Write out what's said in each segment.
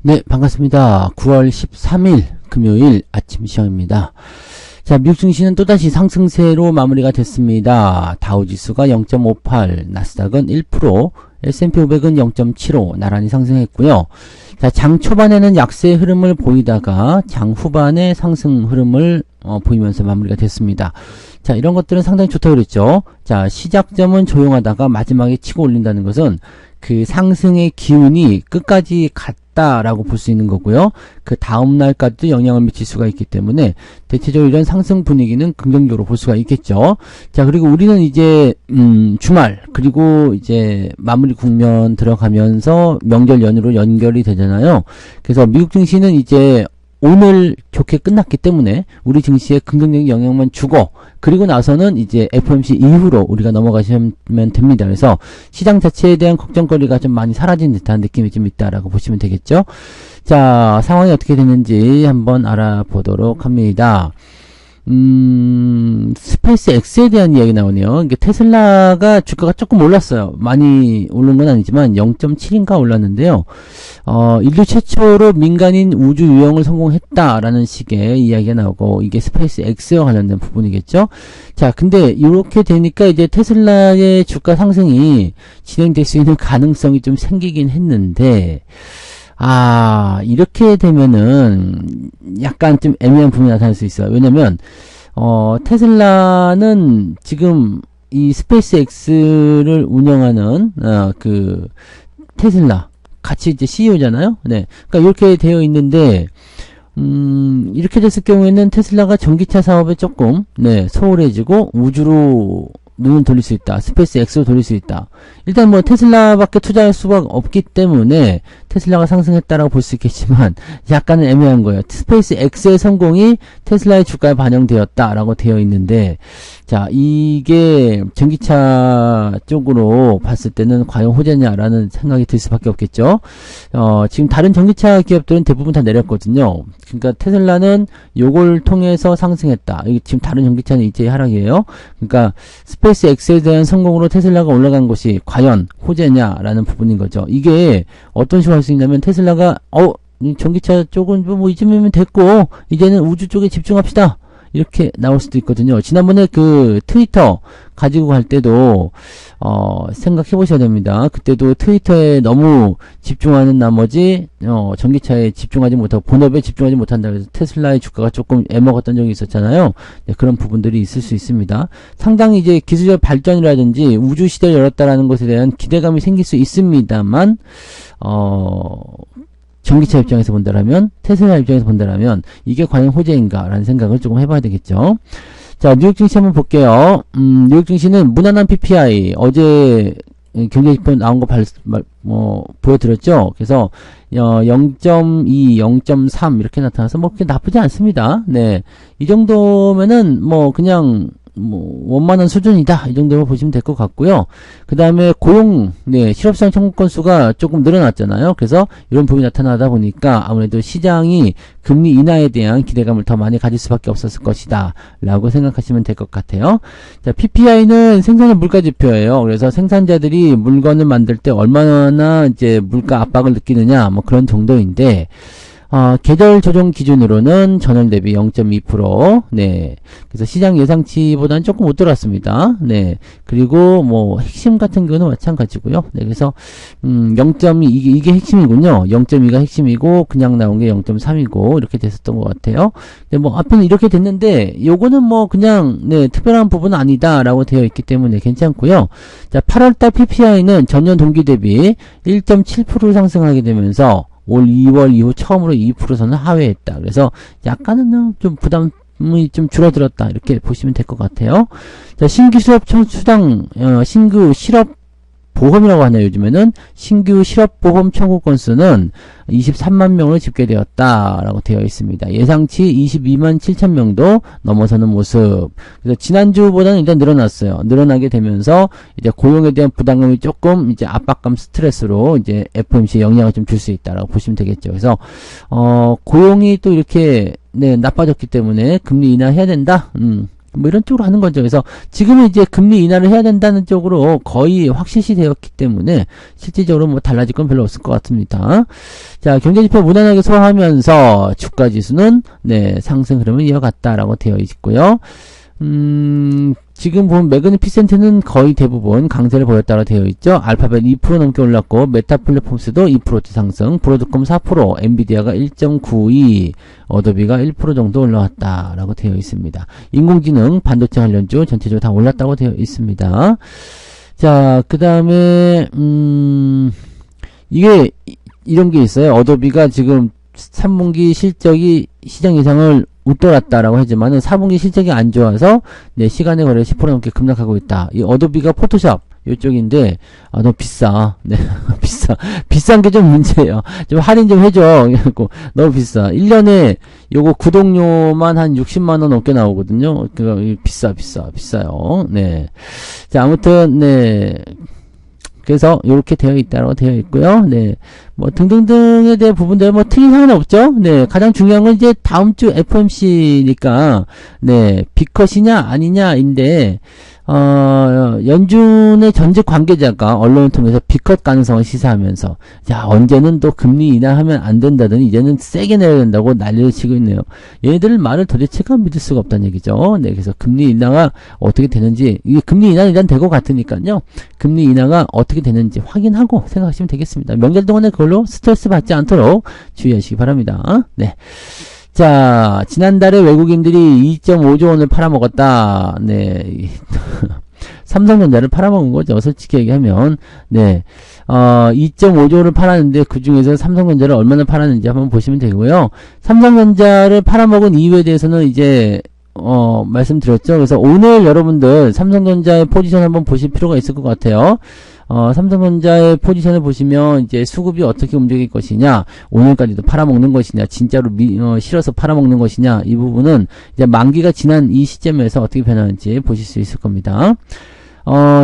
네, 반갑습니다. 9월 13일 금요일 아침 시황입니다. 자, 미국 증시는 또다시 상승세로 마무리가 됐습니다. 다우지수가 0.58, 나스닥은 1%, S&P 500은 0.75 나란히 상승했고요. 자, 장 초반에는 약세 흐름을 보이다가 장 후반에 상승 흐름을 보이면서 마무리가 됐습니다. 자, 이런 것들은 상당히 좋다고 그랬죠. 자, 시작점은 조용하다가 마지막에 치고 올린다는 것은 그 상승의 기운이 끝까지 갔다라고 볼 수 있는 거고요. 그 다음 날까지도 영향을 미칠 수가 있기 때문에 대체적으로 이런 상승 분위기는 긍정적으로 볼 수가 있겠죠. 자, 그리고 우리는 이제 주말 그리고 이제 마무리 국면 들어가면서 명절 연휴로 연결이 되잖아요. 그래서 미국 증시는 이제 오늘 좋게 끝났기 때문에 우리 증시에 긍정적인 영향만 주고 그리고 나서는 이제 FOMC 이후로 우리가 넘어가시면 됩니다. 그래서 시장 자체에 대한 걱정거리가 좀 많이 사라진 듯한 느낌이 좀 있다라고 보시면 되겠죠. 자, 상황이 어떻게 됐는지 한번 알아보도록 합니다. 스페이스 X에 대한 이야기 나오네요. 이게 테슬라가 주가가 조금 올랐어요. 많이 오른 건 아니지만 0.7인가 올랐는데요. 인류 최초로 민간인 우주 유영을 성공했다라는 식의 이야기가 나오고 이게 스페이스 X와 관련된 부분이겠죠. 자, 근데 이렇게 되니까 이제 테슬라의 주가 상승이 진행될 수 있는 가능성이 좀 생기긴 했는데 이렇게 되면은 약간 좀 애매한 부분이 나타날 수 있어요. 왜냐면 테슬라는 지금 이 스페이스 X를 운영하는 그 테슬라 같이 이제 CEO잖아요. 네. 그러니까 이렇게 되어 있는데 이렇게 됐을 경우에는 테슬라가 전기차 사업에 조금 소홀해지고 우주로 눈을 돌릴 수 있다. 스페이스 X로 돌릴 수 있다. 일단 뭐 테슬라밖에 투자할 수가 없기 때문에 테슬라가 상승했다라고 볼 수 있겠지만 약간은 애매한 거예요. 스페이스 X의 성공이 테슬라의 주가에 반영되었다라고 되어 있는데 자, 이게 전기차 쪽으로 봤을 때는 과연 호재냐라는 생각이 들 수밖에 없겠죠. 지금 다른 전기차 기업들은 대부분 다 내렸거든요. 그러니까 테슬라는 요걸 통해서 상승했다. 이게 지금 다른 전기차는 이제 하락이에요. 그러니까 스페이스 X에 대한 성공으로 테슬라가 올라간 것이 과연 호재냐라는 부분인 거죠. 이게 어떤 식으로 할 수 있냐면 테슬라가 전기차 쪽은 뭐 이쯤이면 됐고 이제는 우주 쪽에 집중합시다. 이렇게 나올 수도 있거든요. 지난번에 그 트위터 가지고 갈 때도 생각해 보셔야 됩니다. 그때도 트위터에 너무 집중하는 나머지 전기차에 집중하지 못하고 본업에 집중하지 못한다 그래서 테슬라의 주가가 조금 애먹었던 적이 있었잖아요. 네, 그런 부분들이 있을 수 있습니다. 상당히 이제 기술적 발전이라든지 우주 시대를 열었다라는 것에 대한 기대감이 생길 수 있습니다만 전기차 입장에서 본다라면 테슬라 입장에서 본다라면 이게 과연 호재인가라는 생각을 조금 해봐야 되겠죠. 자, 뉴욕 증시 한번 볼게요. 뉴욕 증시는 무난한 PPI 어제 경제지표 나온 거 보여드렸죠. 그래서 0.2, 0.3 이렇게 나타나서 뭐 그렇게 나쁘지 않습니다. 네, 이 정도면은 뭐 그냥 원만한 수준이다. 이 정도로 보시면 될 것 같고요. 그 다음에 고용, 실업시장 청구 건수가 조금 늘어났잖아요. 그래서 이런 부분이 나타나다 보니까 아무래도 시장이 금리 인하에 대한 기대감을 더 많이 가질 수밖에 없었을 것이다. 라고 생각하시면 될 것 같아요. 자, PPI는 생산자 물가 지표예요. 그래서 생산자들이 물건을 만들 때 얼마나 이제 물가 압박을 느끼느냐, 뭐 그런 정도인데, 계절 조정 기준으로는 전월 대비 0.2%, 그래서 시장 예상치보다는 조금 못 들어왔습니다. 그리고 뭐, 핵심 같은 경우는 마찬가지고요. 그래서, 0.2, 이게 핵심이군요. 0.2가 핵심이고, 그냥 나온 게 0.3이고, 이렇게 됐었던 것 같아요. 뭐, 앞에는 이렇게 됐는데, 요거는 뭐, 그냥, 특별한 부분은 아니다라고 되어 있기 때문에 괜찮고요. 자, 8월달 PPI는 전년 동기 대비 1.7% 상승하게 되면서, 올 2월 이후 처음으로 2%선을 하회했다. 그래서 약간은 좀 부담이 좀 줄어들었다. 이렇게 보시면 될 것 같아요. 자, 신규 수업 수당, 신규 실업 보험이라고 하네요. 요즘에는 신규 실업보험 청구 건수는 23만 명으로 집계되었다라고 되어 있습니다. 예상치 22만 7천 명도 넘어서는 모습. 그래서 지난주보다는 일단 늘어났어요. 늘어나게 되면서 이제 고용에 대한 부담감이 조금 이제 압박감 스트레스로 이제 FOMC에 영향을 좀 줄 수 있다라고 보시면 되겠죠. 그래서 고용이 또 이렇게 나빠졌기 때문에 금리 인하해야 된다. 뭐 이런 쪽으로 하는 거죠. 그래서 지금은 이제 금리 인하를 해야 된다는 쪽으로 거의 확실시 되었기 때문에 실질적으로 뭐 달라질 건 별로 없을 것 같습니다. 자, 경제지표 무난하게 소화하면서 주가지수는 네, 상승 흐름을 이어갔다라고 되어 있고요. 지금 보면 매그니피센트는 거의 대부분 강세를 보였다고 되어 있죠. 알파벳 2% 넘게 올랐고 메타플랫폼스도 2% 상승, 브로드콤 4%, 엔비디아가 1.92, 어도비가 1% 정도 올라왔다라고 되어 있습니다. 인공지능, 반도체 관련주 전체적으로 다 올랐다고 되어 있습니다. 자, 그 다음에 이게 이런 게 있어요. 어도비가 지금 3분기 실적이 시장 예상을 웃돌았다라고 하지만은 4분기 실적이 안 좋아서 네, 시간의 거래 10% 넘게 급락하고 있다. 이 어도비가 포토샵 요쪽인데 너무 비싸. 네, 비싼 게 좀 문제예요. 좀 할인 좀 해줘. 그래갖고 너무 비싸. 1년에 요거 구독료만 한 60만 원 넘게 나오거든요. 그러니까 비싸요. 네. 자, 아무튼 네. 그래서 이렇게 되어 있다고 되어 있고요. 네, 뭐 등등등에 대한 부분들 뭐 특이사항은 없죠. 네, 가장 중요한 건 이제 다음 주 FOMC니까 네, B컷이냐 아니냐인데 연준의 전직 관계자가 언론을 통해서 B컷 가능성을 시사하면서 자, 언제는 또 금리 인하하면 안 된다더니 이제는 세게 내야 된다고 난리를 치고 있네요. 얘네들 말을 도대체가 믿을 수가 없다는 얘기죠. 네, 그래서 금리 인하가 어떻게 되는지, 이게 금리 인하는 일단 될 것 같으니까요. 금리 인하가 어떻게 되는지 확인하고 생각하시면 되겠습니다. 명절 동안에 그걸로 스트레스 받지 않도록 주의하시기 바랍니다. 네. 자, 지난달에 외국인들이 2.5조 원을 팔아먹었다. 네. 삼성전자를 팔아먹은 거죠. 솔직히 얘기하면. 네. 2.5조를 팔았는데 그 중에서 삼성전자를 얼마나 팔았는지 한번 보시면 되고요. 삼성전자를 팔아먹은 이유에 대해서는 이제 말씀드렸죠. 그래서 오늘 여러분들 삼성전자의 포지션 한번 보실 필요가 있을 것 같아요. 삼성전자의 포지션을 보시면 이제 수급이 어떻게 움직일 것이냐, 오늘까지도 팔아먹는 것이냐, 진짜로 실어서 팔아먹는 것이냐, 이 부분은 이제 만기가 지난 이 시점에서 어떻게 변하는지 보실 수 있을 겁니다.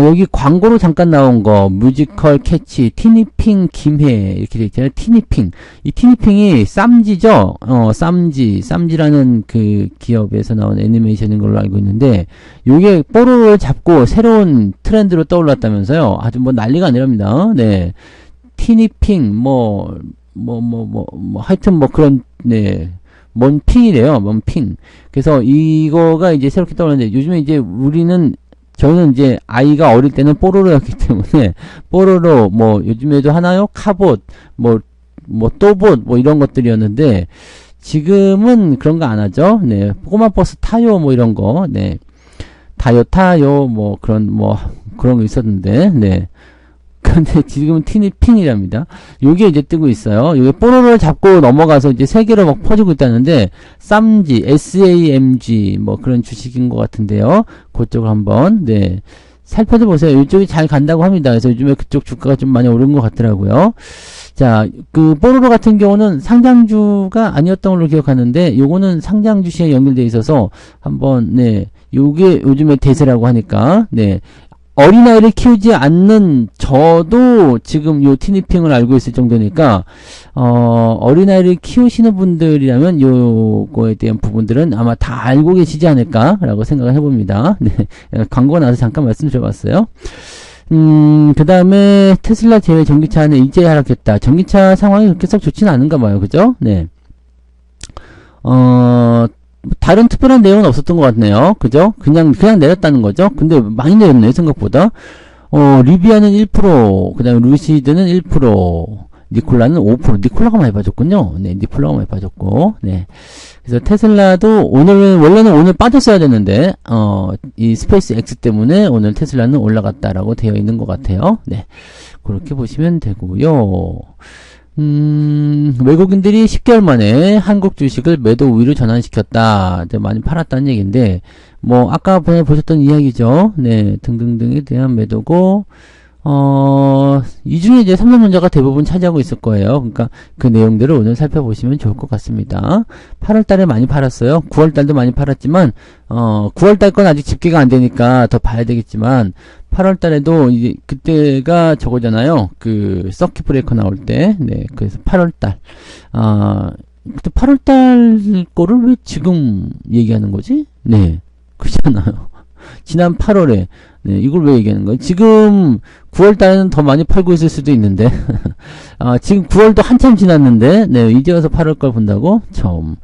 여기 광고로 잠깐 나온 거, 뮤지컬 캐치, 티니핑 김해, 이렇게 되어 있잖아요. 티니핑. 이 티니핑이 쌈지죠? 쌈지라는 그 기업에서 나온 애니메이션인 걸로 알고 있는데, 요게 뽀로로를 잡고 새로운 트렌드로 떠올랐다면서요. 아주 뭐 난리가 아니랍니다. 네. 티니핑, 하여튼 뭐 그런, 네. 뭔 핑이래요. 뭔 핑. 그래서 이거가 이제 새롭게 떠올랐는데, 요즘에 이제 저는 이제 아이가 어릴 때는 뽀로로였기 때문에 뽀로로 뭐 요즘에도 하나요? 카봇 또봇 이런 것들이었는데 지금은 그런 거 안 하죠. 네. 꼬마 버스 타요 뭐 이런 거. 네. 타요 뭐 그런 거 있었는데. 네. 근데 지금은 티니핑이랍니다. 요게 이제 뜨고 있어요. 요게 뽀로로를 잡고 넘어가서 이제 세계로 막 퍼지고 있다는데, 쌈지, SAMG, 뭐 그런 주식인 것 같은데요. 그쪽을 한번, 네. 살펴보세요. 이쪽이 잘 간다고 합니다. 그래서 요즘에 그쪽 주가가 좀 많이 오른 것 같더라고요. 자, 그 뽀로로 같은 경우는 상장주가 아니었던 걸로 기억하는데, 요거는 상장주 시에 연결되어 있어서 한번, 네. 요게 요즘에 대세라고 하니까, 네. 어린아이를 키우지 않는 저도 지금 요 티니핑을 알고 있을 정도니까, 어린아이를 키우시는 분들이라면 요거에 대한 부분들은 아마 다 알고 계시지 않을까라고 생각을 해봅니다. 네. 광고가 나와서 잠깐 말씀드려봤어요. 그 다음에 테슬라 제외 전기차는 일제히 하락했다. 전기차 상황이 그렇게 썩 좋지는 않은가 봐요. 그죠? 네. 다른 특별한 내용은 없었던 것 같네요. 그죠? 그냥 내렸다는 거죠. 근데 많이 내렸네요, 생각보다. 리비아는 1%, 그 다음에 루시드는 1%, 니콜라는 5%. 니콜라가 많이 빠졌군요. 네, 니콜라가 많이 빠졌고, 네. 그래서 테슬라도 원래는 오늘 빠졌어야 되는데, 이 스페이스 X 때문에 오늘 테슬라는 올라갔다라고 되어 있는 것 같아요. 네. 그렇게 보시면 되고요. 외국인들이 10개월 만에 한국 주식을 매도 우위로 전환시켰다. 많이 팔았다는 얘기인데, 뭐, 아까 보셨던 이야기죠. 네, 등등등에 대한 매도고, 이 중에 이제 삼성전자가 대부분 차지하고 있을 거예요. 그러니까 그 내용들을 오늘 살펴보시면 좋을 것 같습니다. 8월 달에 많이 팔았어요. 9월 달도 많이 팔았지만, 9월 달 건 아직 집계가 안 되니까 더 봐야 되겠지만, 8월 달에도 이제 그때가 저거잖아요. 그 서킷 브레이커 나올 때. 네. 그래서 8월 달. 그때 8월 달 거를 왜 지금 얘기하는 거지? 네. 그렇잖아요. 지난 8월에 네, 이걸 왜 얘기하는 거예요? 지금 9월 달에는 더 많이 팔고 있을 수도 있는데 지금 9월도 한참 지났는데 네, 이제 와서 8월 걸 본다고? 처음.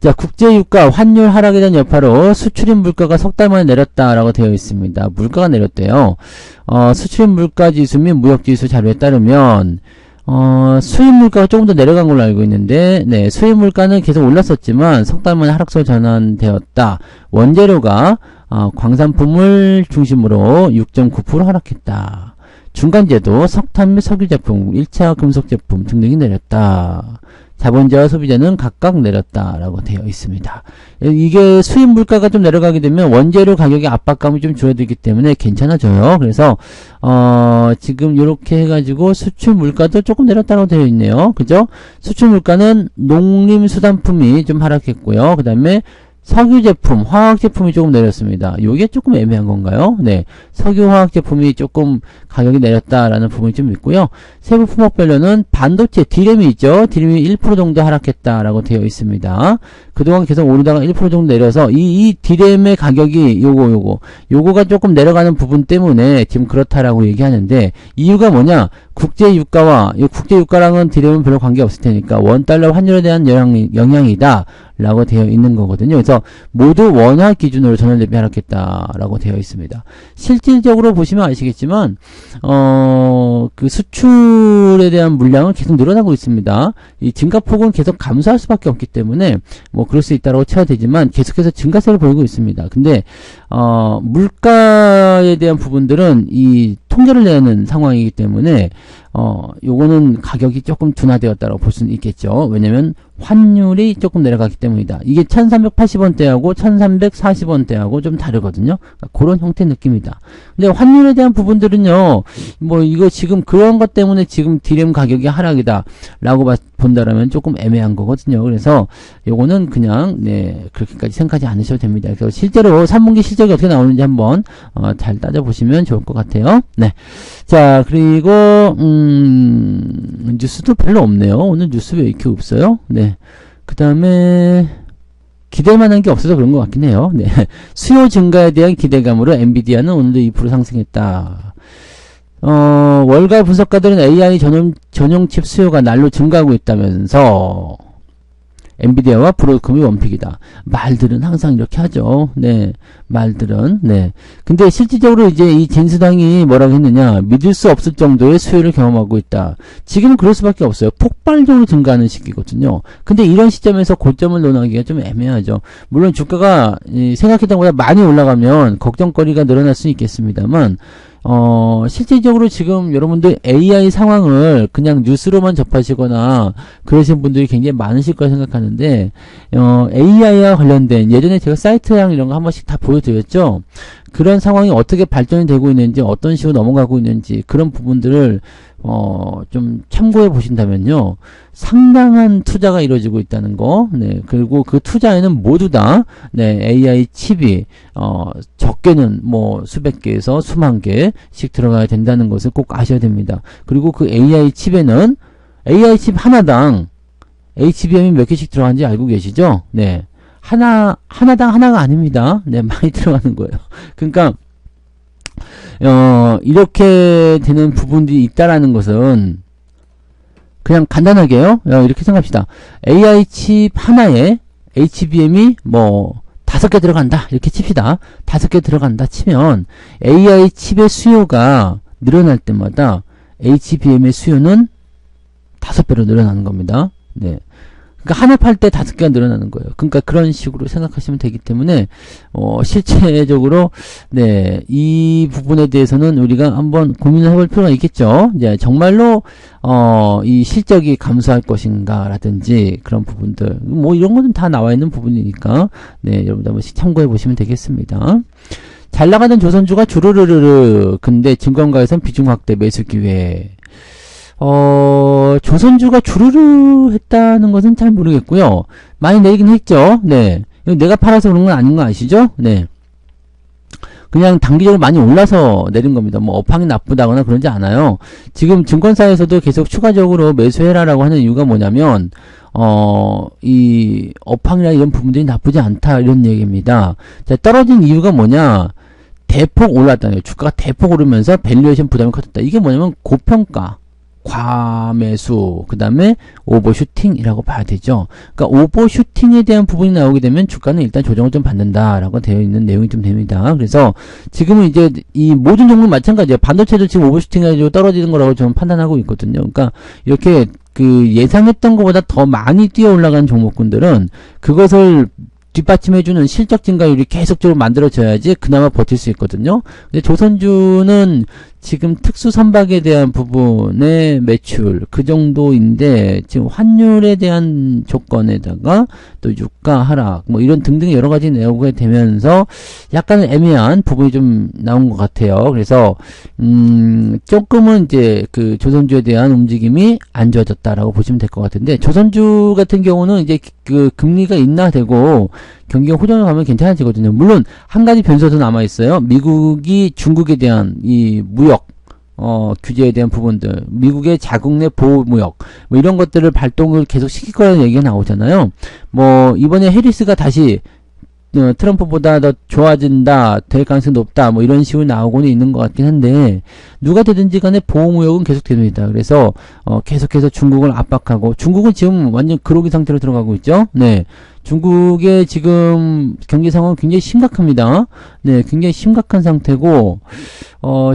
자, 국제유가 환율 하락에 대한 여파로 수출입 물가가 석 달 만에 내렸다라고 되어 있습니다. 물가가 내렸대요. 수출입 물가 지수 및 무역 지수 자료에 따르면 수입 물가가 조금 더 내려간 걸로 알고 있는데, 네, 수입 물가는 계속 올랐었지만 석 달 만에 하락세로 전환되었다. 원재료가 광산품을 중심으로 6.9% 하락했다. 중간재도 석탄 및 석유 제품, 1차 금속 제품 등등이 내렸다. 자본주의와 소비자는 각각 내렸다라고 되어 있습니다. 이게 수입 물가가 좀 내려가게 되면 원재료 가격의 압박감이 좀 줄어들기 때문에 괜찮아져요. 그래서 지금 이렇게 해가지고 수출 물가도 조금 내렸다고 되어 있네요. 그죠? 수출 물가는 농림수산품이 좀 하락했고요. 그 다음에 석유 제품, 화학 제품이 조금 내렸습니다. 요게 조금 애매한 건가요? 네. 석유 화학 제품이 조금 가격이 내렸다라는 부분이 좀 있고요. 세부 품목별로는 반도체, D램이 있죠? D램이 1% 정도 하락했다라고 되어 있습니다. 그동안 계속 오르다가 1% 정도 내려서 이 D램의 가격이 요거가 조금 내려가는 부분 때문에 지금 그렇다라고 얘기하는데 이유가 뭐냐? 국제유가와 이 국제유가랑은 D램은 별로 관계없을 테니까 원달러 환율에 대한 영향이다. 라고 되어 있는 거거든요. 그래서 모두 원화 기준으로 전월 대비 하락했다라고 되어 있습니다. 실질적으로 보시면 아시겠지만 그 수출에 대한 물량은 계속 늘어나고 있습니다. 이 증가폭은 계속 감소할 수밖에 없기 때문에 뭐 그럴 수 있다고 쳐야 되지만 계속해서 증가세를 보이고 있습니다. 근데 물가에 대한 부분들은 이 통계를 내는 상황이기 때문에 요거는 가격이 조금 둔화되었다고 볼 수는 있겠죠. 왜냐면 환율이 조금 내려갔기 때문이다. 이게 1380원대하고 1340원대하고 좀 다르거든요. 그러니까 그런 형태 느낌이다. 근데 환율에 대한 부분들은요, 뭐 이거 지금 그런 것 때문에 지금 D램 가격이 하락이다 라고 본다라면 조금 애매한 거거든요. 그래서 요거는 그냥 네 그렇게까지 생각하지 않으셔도 됩니다. 그래서 실제로 3분기 실적이 어떻게 나오는지 한번 잘 따져보시면 좋을 것 같아요. 네. 자, 그리고 뉴스도 별로 없네요. 오늘 뉴스 왜 이렇게 없어요? 네. 그 다음에 기댈 만한 게 없어서 그런 것 같긴 해요. 네. 수요 증가에 대한 기대감으로 엔비디아는 오늘도 2% 상승했다. 월가 분석가들은 AI 전용 칩 수요가 날로 증가하고 있다면서 엔비디아와 브로드컴이 원픽이다. 말들은 항상 이렇게 하죠. 네. 말들은. 네. 근데 실질적으로 이제 이 진수당이 뭐라고 했느냐. 믿을 수 없을 정도의 수요를 경험하고 있다. 지금은 그럴 수밖에 없어요. 폭발적으로 증가하는 시기거든요. 근데 이런 시점에서 고점을 논하기가 좀 애매하죠. 물론 주가가 생각했던 것보다 많이 올라가면 걱정거리가 늘어날 수는 있겠습니다만 실질적으로 지금 여러분들 AI 상황을 그냥 뉴스로만 접하시거나 그러신 분들이 굉장히 많으실 거라 생각하는데 AI와 관련된 예전에 제가 사이트랑 이런 거 한 번씩 다 보여드렸죠. 그런 상황이 어떻게 발전이 되고 있는지 어떤 식으로 넘어가고 있는지 그런 부분들을 좀 참고해 보신다면요. 상당한 투자가 이루어지고 있다는 거. 네. 그리고 그 투자에는 모두 다, 네, AI 칩이, 적게는 뭐 수백 개에서 수만 개씩 들어가야 된다는 것을 꼭 아셔야 됩니다. 그리고 그 AI 칩에는 AI 칩 하나당 HBM이 몇 개씩 들어가는지 알고 계시죠? 네. 하나당 하나가 아닙니다. 네, 많이 들어가는 거예요. 그러니까, 이렇게 되는 부분들이 있다라는 것은 그냥 간단하게요. 이렇게 생각합시다. AI 칩 하나에 HBM이 뭐 5개 들어간다. 이렇게 칩시다. 5개 들어간다 치면 AI 칩의 수요가 늘어날 때마다 HBM의 수요는 5배로 늘어나는 겁니다. 네. 그러니까 하나 팔 때 5개가 늘어나는 거예요. 그러니까 그런 식으로 생각하시면 되기 때문에 실제적으로 네, 이 부분에 대해서는 우리가 한번 고민을 해볼 필요가 있겠죠. 이제 정말로 이 실적이 감소할 것인가 라든지 그런 부분들 뭐 이런 거는 다 나와 있는 부분이니까 네, 여러분들 한 번씩 참고해 보시면 되겠습니다. 잘 나가는 조선주가 주르르르 근데 증권가에선 비중 확대 매수 기회. 조선주가 주르르 했다는 것은 잘 모르겠고요. 많이 내리긴 했죠. 네. 내가 팔아서 그런 건 아닌 거 아시죠? 네. 그냥 단기적으로 많이 올라서 내린 겁니다. 뭐 업황이 나쁘다거나 그러지 않아요. 지금 증권사에서도 계속 추가적으로 매수해라라고 하는 이유가 뭐냐면 이 업황이나 이런 부분들이 나쁘지 않다 이런 얘기입니다. 자, 떨어진 이유가 뭐냐? 대폭 올랐다는 거예요. 주가가 대폭 오르면서 밸류에이션 부담이 커졌다. 이게 뭐냐면 고평가, 과매수, 그 다음에 오버슈팅이라고 봐야 되죠. 그러니까 오버슈팅에 대한 부분이 나오게 되면 주가는 일단 조정을 좀 받는다라고 되어 있는 내용이 좀 됩니다. 그래서 지금은 이제 이 모든 종목 마찬가지예요. 반도체도 지금 오버슈팅해가지고 떨어지는 거라고 저는 판단하고 있거든요. 그러니까 이렇게 그 예상했던 것보다 더 많이 뛰어 올라간 종목군들은 그것을 뒷받침해주는 실적 증가율이 계속적으로 만들어져야지 그나마 버틸 수 있거든요. 근데 조선주는 지금 특수 선박에 대한 부분의 매출 그 정도인데 지금 환율에 대한 조건에다가 또 유가 하락 뭐 이런 등등 여러 가지 내용이 되면서 약간 애매한 부분이 좀 나온 것 같아요. 그래서 조금은 이제 그 조선주에 대한 움직임이 안 좋아졌다라고 보시면 될 것 같은데 조선주 같은 경우는 이제 그 금리가 인하되고 경기가 호전을 가면 괜찮아지거든요. 물론 한 가지 변수도 남아 있어요. 미국이 중국에 대한 이 무역 규제에 대한 부분들, 미국의 자국 내 보호무역, 뭐 이런 것들을 발동을 계속 시킬 거라는 얘기가 나오잖아요. 뭐, 이번에 해리스가 다시, 트럼프보다 더 좋아진다, 될 가능성이 높다, 뭐 이런 식으로 나오고는 있는 것 같긴 한데, 누가 되든지 간에 보호무역은 계속 됩니다. 그래서, 계속해서 중국을 압박하고, 중국은 지금 완전 그로기 상태로 들어가고 있죠. 네. 중국의 지금 경제 상황은 굉장히 심각합니다. 네, 굉장히 심각한 상태고,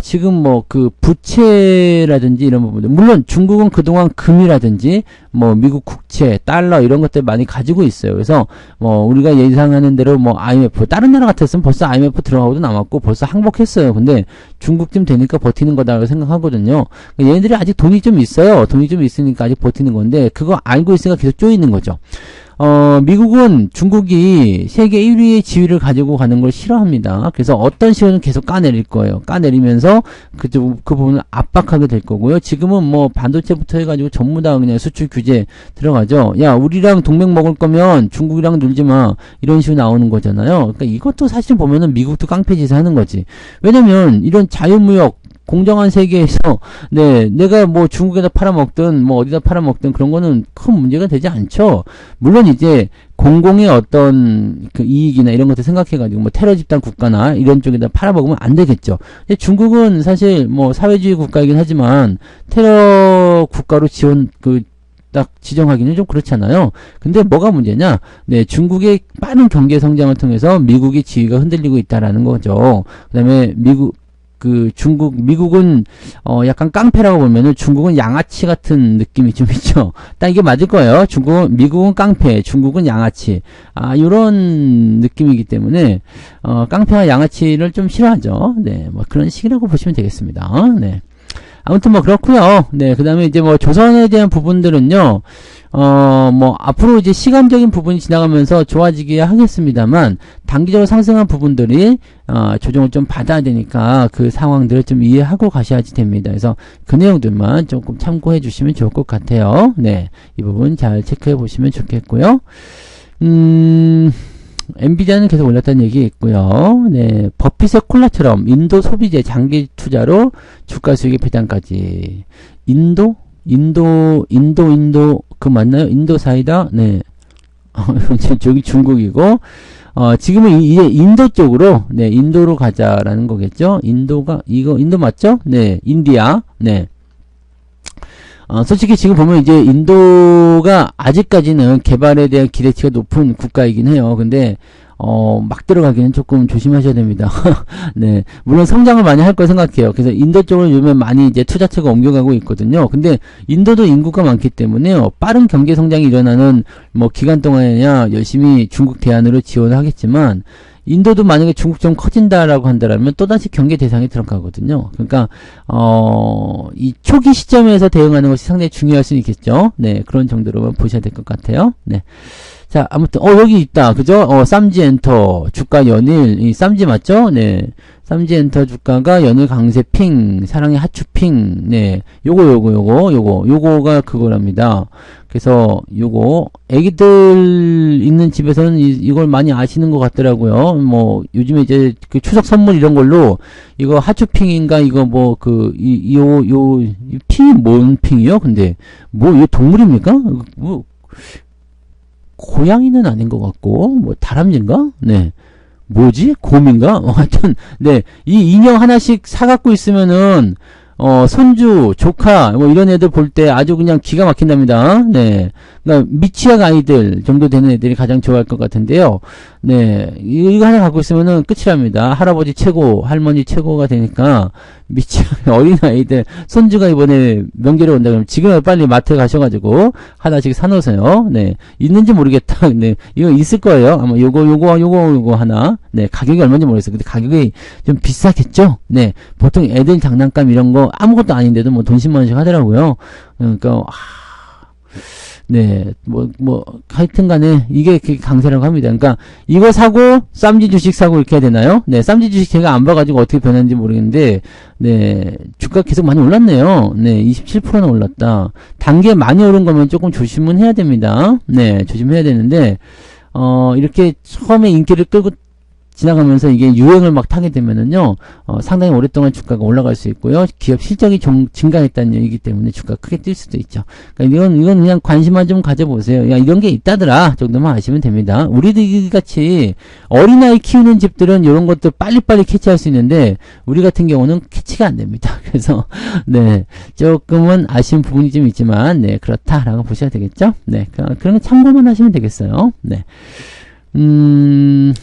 지금 뭐 그 부채라든지 이런 부분들, 물론 중국은 그동안 금이라든지 뭐 미국 국채, 달러 이런 것들 많이 가지고 있어요. 그래서 뭐 우리가 예상하는 대로 뭐 IMF, 다른 나라 같았으면 벌써 IMF 들어가고도 남았고 벌써 항복했어요. 근데 중국쯤 되니까 버티는 거다라고 생각하거든요. 얘네들이 아직 돈이 좀 있어요. 돈이 좀 있으니까 아직 버티는 건데 그거 알고 있으니까 계속 쪼이는 거죠. 미국은 중국이 세계 1위의 지위를 가지고 가는 걸 싫어합니다. 그래서 어떤 식으로는 계속 까내릴 거예요. 까내리면서 그 부분을 압박하게 될 거고요. 지금은 뭐 반도체부터 해가지고 전부 다 그냥 수출 규제 들어가죠. 야, 우리랑 동맹 먹을 거면 중국이랑 놀지 마. 이런 식으로 나오는 거잖아요. 그러니까 이것도 사실 보면은 미국도 깡패짓을 하는 거지. 왜냐면 이런 자유무역 공정한 세계에서 네 내가 뭐 중국에다 팔아먹든 뭐 어디다 팔아먹든 그런 거는 큰 문제가 되지 않죠. 물론 이제 공공의 어떤 그 이익이나 이런 것들 생각해가지고 뭐 테러 집단 국가나 이런 쪽에다 팔아먹으면 안 되겠죠. 근데 중국은 사실 뭐 사회주의 국가이긴 하지만 테러 국가로 딱 지정하기는 좀 그렇잖아요. 근데 뭐가 문제냐? 네, 중국의 빠른 경제 성장을 통해서 미국의 지위가 흔들리고 있다라는 거죠. 그다음에 미국은, 약간 깡패라고 보면은 중국은 양아치 같은 느낌이 좀 있죠. 딱 이게 맞을 거예요. 미국은 깡패, 중국은 양아치. 요런 느낌이기 때문에, 깡패와 양아치를 좀 싫어하죠. 네, 뭐 그런 식이라고 보시면 되겠습니다. 네. 아무튼 뭐 그렇고요. 네, 그 다음에 이제 뭐 조선에 대한 부분들은요, 뭐 앞으로 이제 시간적인 부분이 지나가면서 좋아지게 하겠습니다만 단기적으로 상승한 부분들이 조정을 좀 받아야 되니까 그 상황들을 좀 이해하고 가셔야지 됩니다. 그래서 그 내용들만 조금 참고해 주시면 좋을 것 같아요. 네, 이 부분 잘 체크해 보시면 좋겠고요. 엔비디아는 계속 올랐다는 얘기 있고요. 네, 버핏의 콜라처럼 인도 소비재 장기 투자로 주가 수익의 배당까지. 인도 그 맞나요? 인도 사이다. 네. 저기 중국이고 지금은 이제 인도 쪽으로 네, 인도로 가자라는 거겠죠? 인도 맞죠? 네, 인디아. 네. 솔직히 지금 보면 이제 인도가 아직까지는 개발에 대한 기대치가 높은 국가이긴 해요. 근데 막 들어가기는 조금 조심하셔야 됩니다. 네. 물론 성장을 많이 할 거 생각해요. 그래서 인도 쪽으로 요즘 많이 이제 투자처가 옮겨가고 있거든요. 근데 인도도 인구가 많기 때문에요. 빠른 경제 성장이 일어나는 뭐 기간 동안에야 열심히 중국 대안으로 지원을 하겠지만 인도도 만약에 중국처럼 커진다라고 한다면 또다시 경계 대상에 들어가거든요. 그러니까 이 초기 시점에서 대응하는 것이 상당히 중요할 수 있겠죠. 네, 그런 정도로만 보셔야 될 것 같아요. 네. 자, 아무튼 여기 있다. 그죠? 쌈지 엔터 주가 연일 이 쌈지 맞죠? 네. 쌈지엔터 주가가 연일 강세 핑, 사랑의 하추 핑, 네, 요거가 그거랍니다. 그래서 요거 애기들 있는 집에서는 이걸 많이 아시는 것 같더라고요. 뭐 요즘에 이제 그 추석 선물 이런 걸로 이거 하추핑인가 이거 뭐 그 요 핑이 뭔 핑이요? 근데 뭐 이거 동물입니까? 뭐 고양이는 아닌 것 같고 뭐 다람쥐인가? 네. 뭐지? 곰인가? 하여튼, 네. 이 인형 하나씩 사갖고 있으면은, 손주, 조카, 뭐 이런 애들 볼 때 아주 그냥 기가 막힌답니다. 네. 그러니까 미취학 아이들 정도 되는 애들이 가장 좋아할 것 같은데요. 네. 이거 하나 갖고 있으면은 끝이랍니다. 할아버지 최고, 할머니 최고가 되니까 미취학 어린 아이들, 손주가 이번에 명절에 온다 그러면 지금 빨리 마트에 가셔가지고 하나씩 사놓으세요. 네. 있는지 모르겠다. 네. 이거 있을 거예요. 아마 요거 하나. 네. 가격이 얼마인지 모르겠어요. 근데 가격이 좀 비싸겠죠? 네. 보통 애들 장난감 이런 거 아무것도 아닌데도 뭐 돈 10만 원씩 하더라고요. 그러니까, 네, 하여튼 간에, 이게 강세라고 합니다. 그러니까, 이거 사고, 쌈지 주식 사고 이렇게 해야 되나요? 네, 쌈지 주식 제가 안 봐가지고 어떻게 변했는지 모르겠는데, 네, 주가 계속 많이 올랐네요. 네, 27%나 올랐다. 단계 많이 오른 거면 조금 조심은 해야 됩니다. 네, 조심해야 되는데, 이렇게 처음에 인기를 끌고 지나가면서 이게 유행을 막 타게 되면은요, 상당히 오랫동안 주가가 올라갈 수 있고요. 기업 실적이 좀 증가했다는 얘기이기 때문에 주가가 크게 뛸 수도 있죠. 그러니까 이건 그냥 관심만 좀 가져보세요. 야, 이런 게 있다더라 정도만 아시면 됩니다. 우리들 같이 어린아이 키우는 집들은 이런 것들 빨리빨리 캐치할 수 있는데, 우리 같은 경우는 캐치가 안 됩니다. 그래서, 네, 조금은 아쉬운 부분이 좀 있지만, 네, 그렇다라고 보셔야 되겠죠? 네, 그런 거 참고만 하시면 되겠어요. 네.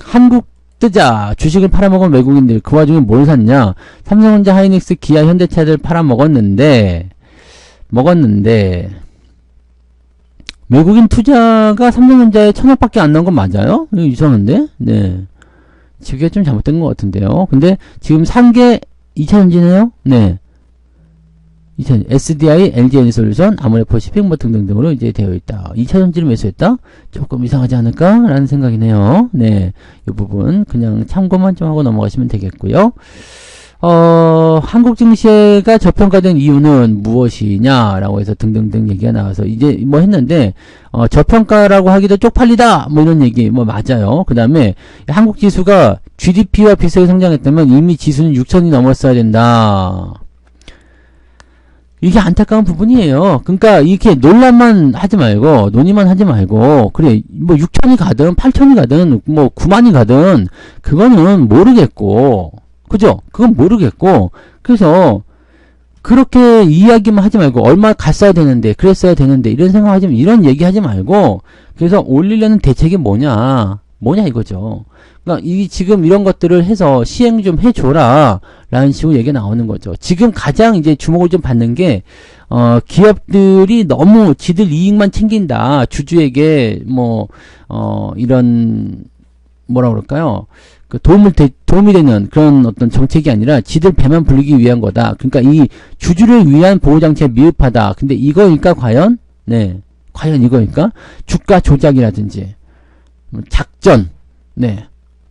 한국 뜨자 주식을 팔아먹은 외국인들 그 와중에 뭘 샀냐? 삼성전자, 하이닉스, 기아, 현대차들 팔아먹었는데 외국인 투자가 삼성전자에 1,000억밖에 안 나온 건 맞아요? 이거 이상한데? 네, 지금 좀 잘못된 것 같은데요. 근데 지금 산 게 2차전지네요. 네, SDI, LG에너지솔루션, 아모레퍼시픽 뭐 등등등으로 이제 되어 있다. 2차전지를 매수했다? 조금 이상하지 않을까? 라는 생각이네요. 네. 이 부분 그냥 참고만 좀 하고 넘어가시면 되겠고요. 한국 증시가 저평가된 이유는 무엇이냐라고 해서 등등등 얘기가 나와서 이제 뭐 했는데, 저평가라고 하기도 쪽팔리다! 뭐 이런 얘기, 뭐 맞아요. 그 다음에 한국 지수가 GDP와 비슷하게 성장했다면 이미 지수는 6천이 넘었어야 된다. 이게 안타까운 부분이에요. 그러니까 이렇게 논란만 하지 말고 논의만 하지 말고 그래 뭐 6천이 가든 8천이 가든 뭐 9만이 가든 그거는 모르겠고 그죠? 그건 모르겠고 그래서 그렇게 이야기만 하지 말고 얼마 갔어야 되는데 그랬어야 되는데 이런 생각하지 이런 얘기하지 말고 그래서 올리려는 대책이 뭐냐 이거죠. 그러니까 지금 이런 것들을 해서 시행 좀 해줘라 라는 식으로 얘기가 나오는 거죠. 지금 가장 이제 주목을 좀 받는 게 기업들이 너무 지들 이익만 챙긴다. 주주에게 이런 뭐라 그럴까요? 그 도움이 되는 그런 어떤 정책이 아니라 지들 배만 불리기 위한 거다. 그러니까 이 주주를 위한 보호장치가 미흡하다. 근데 이거니까 과연 이거니까 주가 조작이라든지 작전, 네.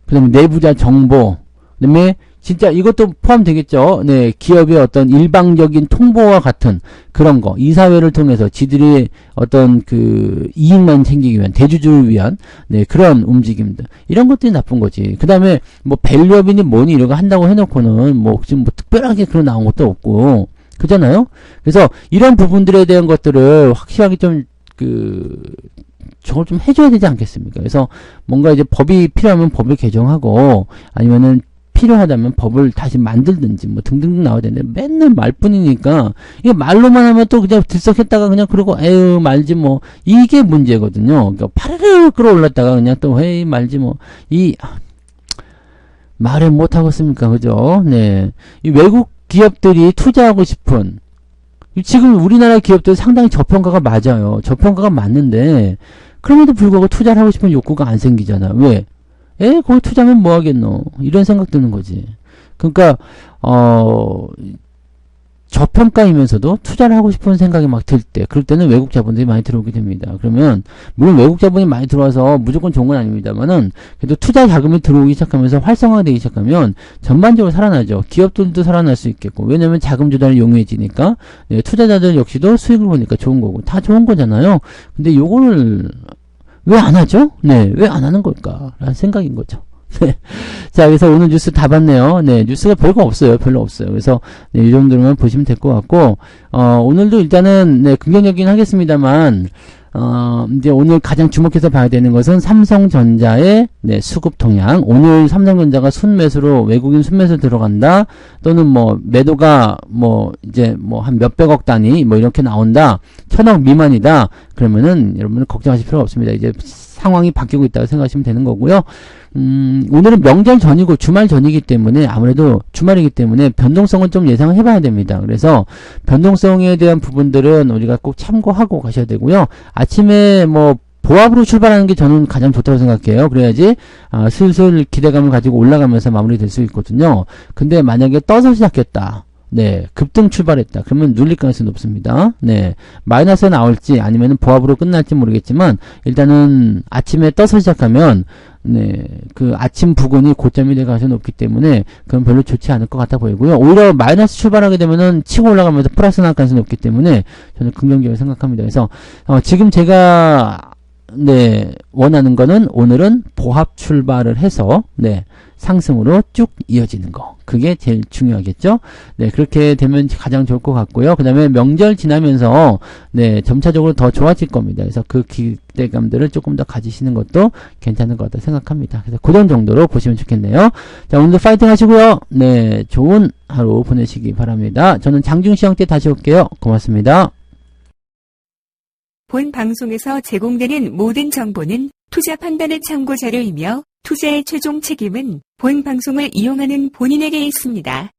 그 다음에 내부자 정보, 그 다음에 진짜 이것도 포함되겠죠. 네. 기업의 어떤 일방적인 통보와 같은 그런 거. 이사회를 통해서 지들의 어떤 그 이익만 챙기기 위한, 대주주를 위한, 네. 그런 움직임들. 이런 것들이 나쁜 거지. 그 다음에 뭐 밸류업이니 뭐니 이런 거 한다고 해놓고는 지금 특별하게 그런 나온 것도 없고. 그잖아요? 그래서 이런 부분들에 대한 것들을 확실하게 저걸 좀 해줘야 되지 않겠습니까? 그래서 뭔가 이제 법이 필요하면 법을 개정하고 아니면은 필요하다면 법을 다시 만들든지 뭐 등등등 나와야 되는데 맨날 말뿐이니까 이게 말로만 하면 또 그냥 들썩했다가 그냥 그러고 에휴 말지 뭐 이게 문제거든요. 그러니까 파르르 끌어올랐다가 그냥 또 에이 말지 뭐 말을 못 하겠습니까? 그죠? 네. 이 외국 기업들이 투자하고 싶은 지금 우리나라 기업들 상당히 저평가가 맞아요. 저평가가 맞는데 그럼에도 불구하고 투자를 하고 싶은 욕구가 안 생기잖아. 왜? 거기 투자하면 뭐 하겠노? 이런 생각 드는 거지. 그러니까 저평가이면서도 투자를 하고 싶은 생각이 막 들 때, 그럴 때는 외국 자본들이 많이 들어오게 됩니다. 그러면 물론 외국 자본이 많이 들어와서 무조건 좋은 건 아닙니다만은 그래도 투자 자금이 들어오기 시작하면서 활성화되기 시작하면 전반적으로 살아나죠. 기업들도 살아날 수 있겠고, 왜냐면 자금 조달이 용이해지니까 네, 투자자들 역시도 수익을 보니까 좋은 거고, 다 좋은 거잖아요. 근데 요거를 왜 안 하죠? 네, 왜 안 하는 걸까? 라는 생각인 거죠. 네. 자, 그래서 오늘 뉴스 다 봤네요. 네, 뉴스가 별거 없어요. 별로 없어요. 그래서, 네, 이 정도로만 보시면 될 것 같고, 오늘도 일단은, 네, 긍정적이긴 하겠습니다만, 이제 오늘 가장 주목해서 봐야 되는 것은 삼성전자의, 네, 수급 동향. 오늘 삼성전자가 순매수로, 외국인 순매수 들어간다, 또는 뭐, 매도가, 뭐, 이제 뭐, 한 몇백억 단위, 뭐, 이렇게 나온다, 1000억 미만이다, 그러면은, 여러분은 걱정하실 필요가 없습니다. 이제 상황이 바뀌고 있다고 생각하시면 되는 거고요. 오늘은 명절 전이고 주말 전이기 때문에 아무래도 주말이기 때문에 변동성은 좀 예상을 해봐야 됩니다. 그래서 변동성에 대한 부분들은 우리가 꼭 참고하고 가셔야 되고요. 아침에 뭐 보합으로 출발하는 게 저는 가장 좋다고 생각해요. 그래야지 슬슬 기대감을 가지고 올라가면서 마무리될 수 있거든요. 근데 만약에 떠서 시작했다. 네, 급등 출발했다. 그러면 눌릴 가능성이 높습니다. 네, 마이너스에 나올지 아니면 보합으로 끝날지 모르겠지만 일단은 아침에 떠서 시작하면 네, 그 아침 부근이 고점이 될 가능성이 높기 때문에 그건 별로 좋지 않을 것 같아 보이고요. 오히려 마이너스 출발하게 되면은 치고 올라가면서 플러스 나올 가능성이 높기 때문에 저는 긍정적으로 생각합니다. 그래서 지금 제가 네, 원하는 거는 오늘은 보합 출발을 해서 네, 상승으로 쭉 이어지는 거. 그게 제일 중요하겠죠? 네, 그렇게 되면 가장 좋을 것 같고요. 그 다음에 명절 지나면서, 네, 점차적으로 더 좋아질 겁니다. 그래서 그 기대감들을 조금 더 가지시는 것도 괜찮은 것 같다 생각합니다. 그래서 그런 정도로 보시면 좋겠네요. 자, 오늘도 파이팅 하시고요. 네, 좋은 하루 보내시기 바랍니다. 저는 장중시황 때 다시 올게요. 고맙습니다. 본 방송에서 제공되는 모든 정보는 투자 판단의 참고 자료이며 투자의 최종 책임은 본 방송을 이용하는 본인에게 있습니다.